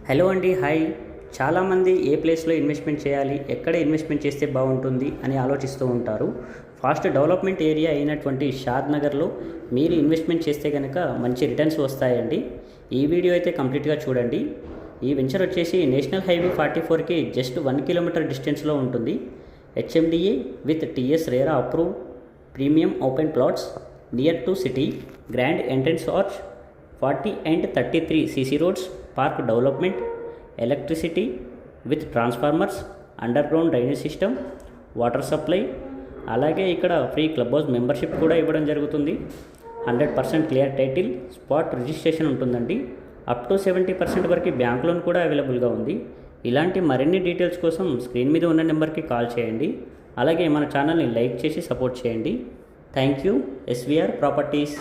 Hello అండి, hi. చాలామంది ఏ ప్లేస్లో ఇన్వెస్ట్మెంట్ చేయాలి, ఎక్కడ ఇన్వెస్ట్మెంట్ చేస్తే బాగుంటుంది అని ఆలోచిస్తూ ఉంటారు. ఫాస్ట్ డెవలప్మెంట్ ఏరియా అయినటువంటి షాద్ నగర్లో మీరు ఇన్వెస్ట్మెంట్ చేస్తే కనుక మంచి రిటర్న్స్ వస్తాయండి. ఈ వీడియో అయితే కంప్లీట్గా చూడండి. ఈ వెంచర్ వచ్చేసి నేషనల్ హైవే 44కి జస్ట్ 1 కిలోమీటర్ డిస్టెన్స్లో ఉంటుంది. HMDA with TS RERA approve premium open plots near to city, grand entrance arch, 40 and 33 CC roads, park development, electricity with transformers, underground drainage system, water supply, అలాగే ఇక్కడ free club house membership కూడా ఇవ్వడం జరుగుతుంది. 100% clear title, spot registration ఉంటుందండి. Up to 70% వరకు bank loan కూడా అవైలబుల్గా ఉంది. ఇలాంటి మరిన్ని డీటెయిల్స్ కోసం స్క్రీన్ మీద ఉన్న నెంబర్కి కాల్ చేయండి. అలాగే మన ఛానల్ని లైక్ చేసి సపోర్ట్ చేయండి. Thank you. SVR properties.